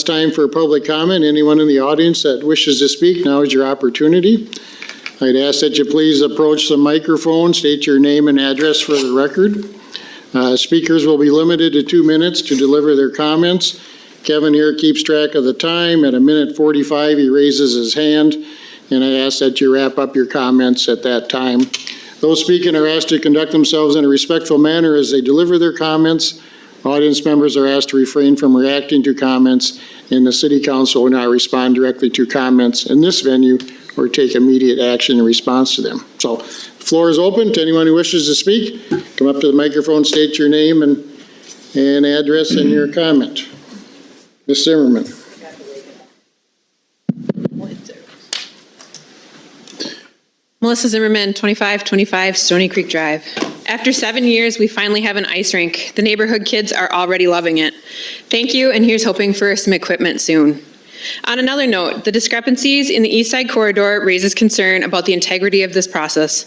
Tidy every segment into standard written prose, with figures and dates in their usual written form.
time for public comment. Anyone in the audience that wishes to speak, now is your opportunity. I'd ask that you please approach the microphone, state your name and address for the record. Speakers will be limited to 2 minutes to deliver their comments. Kevin here keeps track of the time. At 1:45, he raises his hand, and I ask that you wrap up your comments at that time. Those speaking are asked to conduct themselves in a respectful manner as they deliver their comments. Audience members are asked to refrain from reacting to comments, and the City Council will not respond directly to comments in this venue or take immediate action in response to them. So the floor is open to anyone who wishes to speak. Come up to the microphone, state your name and address and your comment. Ms. Zimmerman. Melissa Zimmerman, 2525 Stony Creek Drive. After 7 years, we finally have an ice rink. The neighborhood kids are already loving it. Thank you, and here's hoping for some equipment soon. On another note, the discrepancies in the East Side Corridor raises concern about the integrity of this process.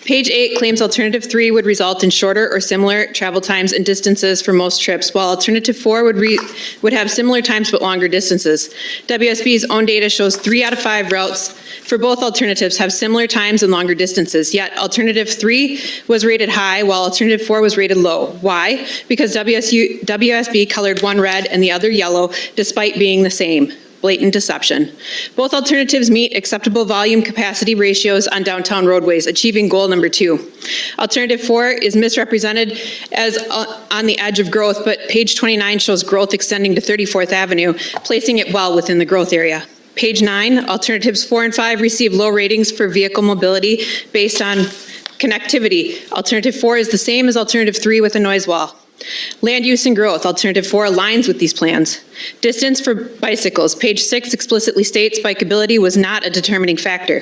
Page 8 claims Alternative 3 would result in shorter or similar travel times and distances for most trips, while Alternative 4 would have similar times but longer distances. WSB's own data shows 3 out of 5 routes for both alternatives have similar times and longer distances, yet Alternative 3 was rated high while Alternative 4 was rated low. Why? Because WSB colored one red and the other yellow despite being the same. Blatant deception. Both alternatives meet acceptable volume capacity ratios on downtown roadways, achieving goal number 2. Alternative 4 is misrepresented as on the edge of growth, but page 29 shows growth extending to 34th Avenue, placing it well within the growth area. Page 9, alternatives 4 and 5 receive low ratings for vehicle mobility based on connectivity. Alternative 4 is the same as Alternative 3 with a noise wall. Land use and growth, Alternative 4 aligns with these plans. Distance for bicycles, page 6 explicitly states bikeability was not a determining factor.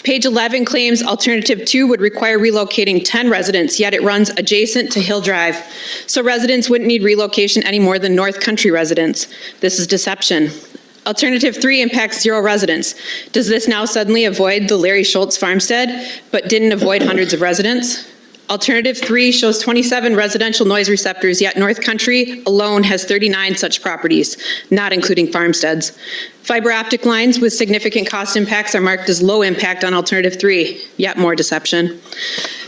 Page 11 claims Alternative 2 would require relocating 10 residents, yet it runs adjacent to Hill Drive. So residents wouldn't need relocation any more than North Country residents. This is deception. Alternative 3 impacts 0 residents. Does this now suddenly avoid the Larry Schultz farmstead, but didn't avoid hundreds of residents? Alternative 3 shows 27 residential noise receptors, yet North Country alone has 39 such properties, not including farmsteads. Fiber optic lines with significant cost impacts are marked as low impact on Alternative 3, yet more deception.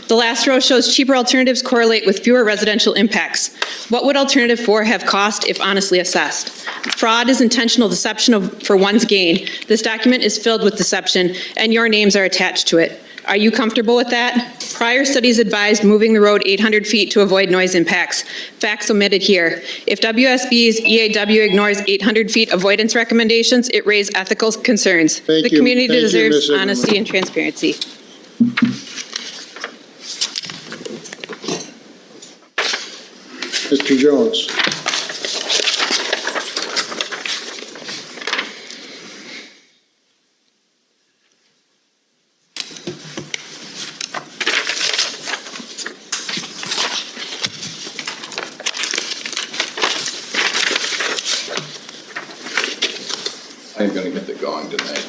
The last row shows cheaper alternatives correlate with fewer residential impacts. What would Alternative 4 have cost if honestly assessed? Fraud is intentional deception for one's gain. This document is filled with deception, and your names are attached to it. Are you comfortable with that? Prior studies advised moving the road 800 feet to avoid noise impacts. Facts omitted here. If WSB's EAW ignores 800 feet avoidance recommendations, it raises ethical concerns. The community deserves honesty and transparency. Mr. Jones. I'm going to get the gong tonight.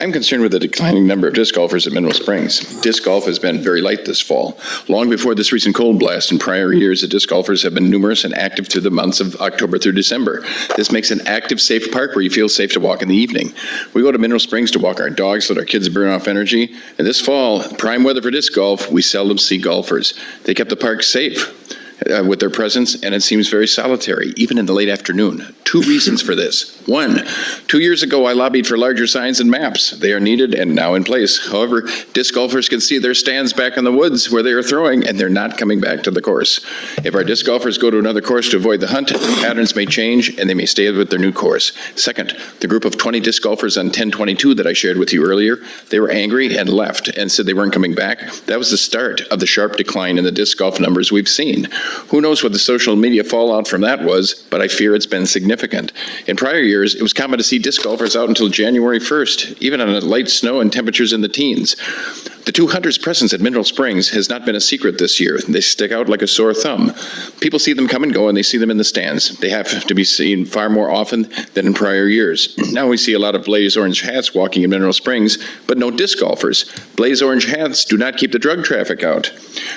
I'm concerned with the declining number of disc golfers at Mineral Springs. Disc golf has been very light this fall. Long before this recent cold blast in prior years, the disc golfers have been numerous and active through the months of October through December. This makes an active, safe park where you feel safe to walk in the evening. We go to Mineral Springs to walk our dogs, let our kids burn off energy. And this fall, prime weather for disc golf, we seldom see golfers. They kept the park safe with their presence, and it seems very solitary, even in the late afternoon. 2 reasons for this. 1, 2 years ago, I lobbied for larger signs and maps. They are needed and now in place. However, disc golfers can see their stands back in the woods where they are throwing, and they're not coming back to the course. If our disc golfers go to another course to avoid the hunt, patterns may change, and they may stay with their new course. Second, the group of 20 disc golfers on 1022 that I shared with you earlier, they were angry and left and said they weren't coming back. That was the start of the sharp decline in the disc golf numbers we've seen. Who knows what the social media fallout from that was, but I fear it's been significant. In prior years, it was common to see disc golfers out until January 1st, even on a light snow and temperatures in the teens. The 200's presence at Mineral Springs has not been a secret this year. They stick out like a sore thumb. People see them come and go, and they see them in the stands. They have to be seen far more often than in prior years. Now we see a lot of blaze orange hats walking in Mineral Springs, but no disc golfers. Blaze orange hats do not keep the drug traffic out.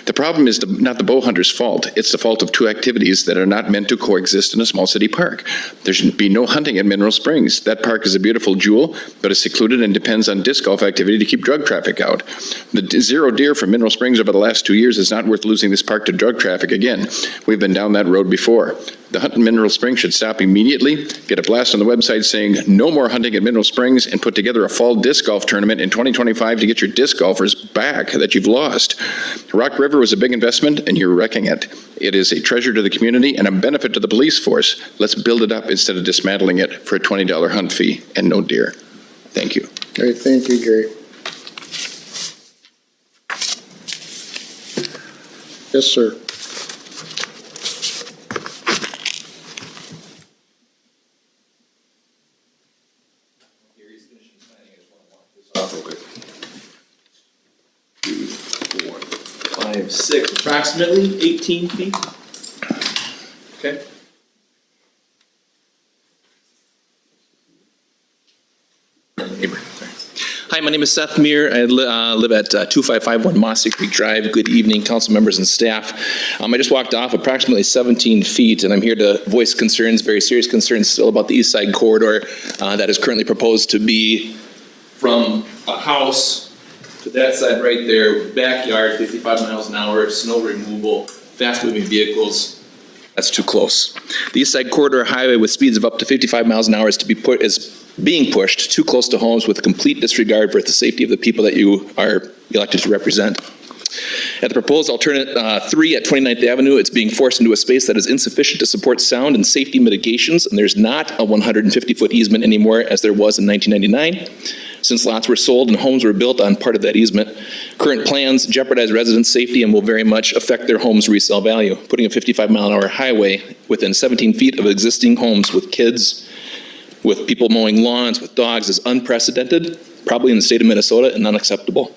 The problem is not the bow hunter's fault. It's the fault of two activities that are not meant to coexist in a small city park. There should be no hunting at Mineral Springs. That park is a beautiful jewel, but is secluded and depends on disc golf activity to keep drug traffic out. The zero deer from Mineral Springs over the last 2 years is not worth losing this park to drug traffic again. We've been down that road before. The hunt in Mineral Springs should stop immediately, get a blast on the website saying no more hunting at Mineral Springs, and put together a fall disc golf tournament in 2025 to get your disc golfers back that you've lost. Rock River was a big investment, and you're wrecking it. It is a treasure to the community and a benefit to the police force. Let's build it up instead of dismantling it for a $20 hunt fee and no deer. Thank you. All right, thank you, Gary. Yes, sir. Five, six, approximately 18 feet. Okay. Hi, my name is Seth Meir. I live at 2551 Mossy Creek Drive. Good evening, council members and staff. I just walked off approximately 17 feet, and I'm here to voice concerns, very serious concerns still about the east side corridor that is currently proposed to be from a house to that side right there, backyard, 55 miles an hour, snow removal, fast-moving vehicles. That's too close. The east side corridor highway with speeds of up to 55 miles an hour is being pushed too close to homes with complete disregard for the safety of the people that you are elected to represent. At the proposed alternate 3 at 29th Avenue, it's being forced into a space that is insufficient to support sound and safety mitigations, and there's not a 150-foot easement anymore as there was in 1999. Since lots were sold and homes were built on part of that easement, current plans jeopardize residents' safety and will very much affect their homes' resale value. Putting a 55-mile-an-hour highway within 17 feet of existing homes with kids, with people mowing lawns, with dogs is unprecedented, probably in the state of Minnesota, and unacceptable.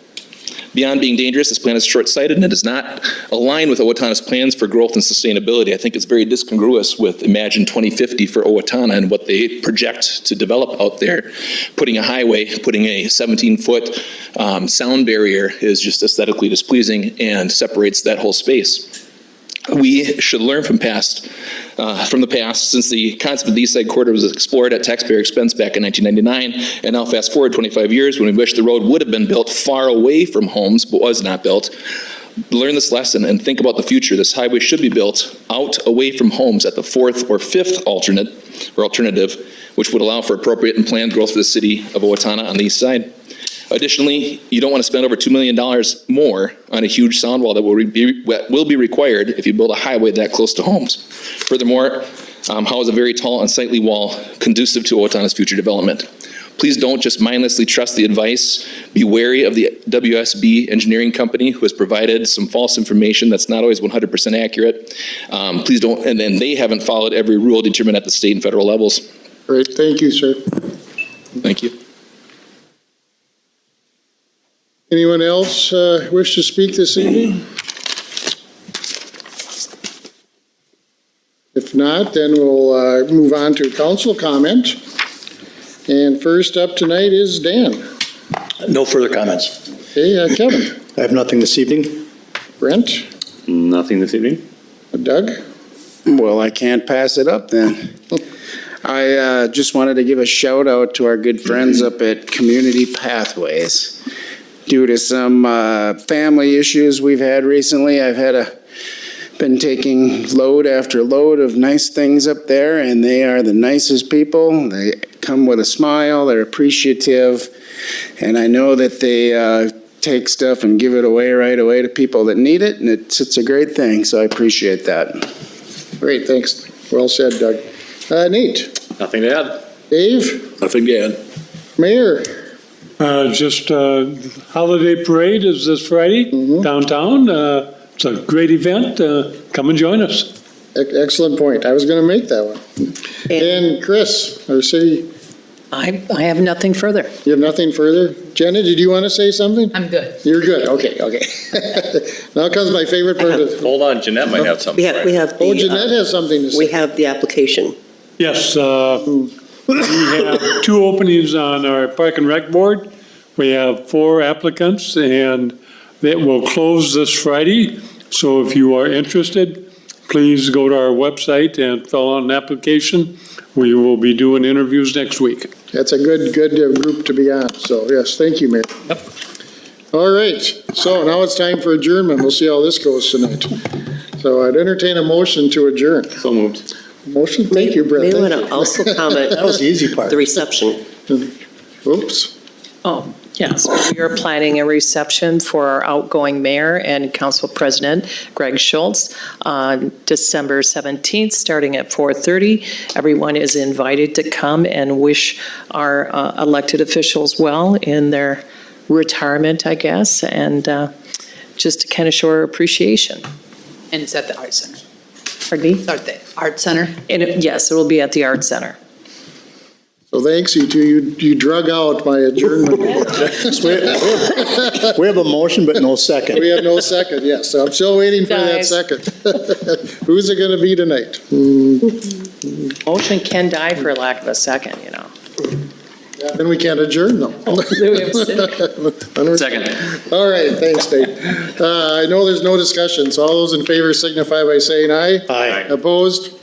Beyond being dangerous, this plan is short-sighted and it does not align with Owatonna's plans for growth and sustainability. I think it's very discongruous with Imagine 2050 for Owatonna and what they project to develop out there. Putting a highway, putting a 17-foot sound barrier is just aesthetically displeasing and separates that whole space. We should learn from the past, since the concept of the East Side Corridor was explored at taxpayer expense back in 1999, and now fast forward 25 years when we wish the road would have been built far away from homes, but was not built. Learn this lesson and think about the future. This highway should be built out away from homes at the 4th or 5th alternative, which would allow for appropriate and planned growth for the city of Owatonna on the east side. Additionally, you don't want to spend over $2 million more on a huge sound wall that will be required if you build a highway that close to homes. Furthermore, how is a very tall, unsightly wall conducive to Owatonna's future development? Please don't just mindlessly trust the advice. Be wary of the WSB engineering company who has provided some false information that's not always 100% accurate. Please don't, and they haven't followed every rule determined at the state and federal levels. All right, thank you, sir. Thank you. Anyone else wish to speak this evening? If not, then we'll move on to council comment. And first up tonight is Dan. No further comments. Okay, Kevin. I have nothing this evening. Brent. Nothing this evening. Doug. Well, I can't pass it up then. I just wanted to give a shout out to our good friends up at Community Pathways. Due to some family issues we've had recently, I've been taking load after load of nice things up there, and they are the nicest people. They come with a smile, they're appreciative, and I know that they take stuff and give it away right away to people that need it, and it's a great thing, so I appreciate that. Great, thanks. Well said, Doug. Nate. Nothing to add. Dave. Nothing to add. Mayor. Just holiday parade is this Friday downtown. It's a great event. Come and join us. Excellent point. I was going to make that one. And Chris, our city, I have nothing further. you have nothing further? Jenna, did you want to say something? I'm good. You're good, okay. Now comes my favorite part of, Hold on, Jeanette might have something. We have oh, the, Jeanette has something to we say. have the application. Yes, we have 2 openings on our Park and Rec Board. We have 4 applicants, and that will close this Friday. So if you are interested, please go to our website and fill out an application. We will be doing interviews next week. That's a good group to be on, so yes, thank you, Mayor. Yep. All right, so now it's time for adjournment. We'll see how this goes tonight. So I'd entertain a motion to adjourn. So moved. Motion, thank you, Brett. May Thank want you. to also comment, That was the easy part. the reception. Oops. Oh, yes, we are planning a reception for our outgoing mayor and council president, Greg Schultz, on December 17th, starting at 4:30. Everyone is invited to come and wish our elected officials well in their retirement, I guess, and just to kind of show our appreciation. And it's at the Art Center. Pardon me? It's at the Art Center. Yes, it will be at the Art Center. So thanks, you two. You drug out my adjournment. We have a motion, but no second. We have no second, yes. So I'm still waiting for that Guys. second. Who's it going to be tonight? Motion can die for lack of a second, you know. Then we can't adjourn them. Second. All right, thanks, Nate. I know there's no discussion, so all those in favor signify by saying aye. Aye. Opposed?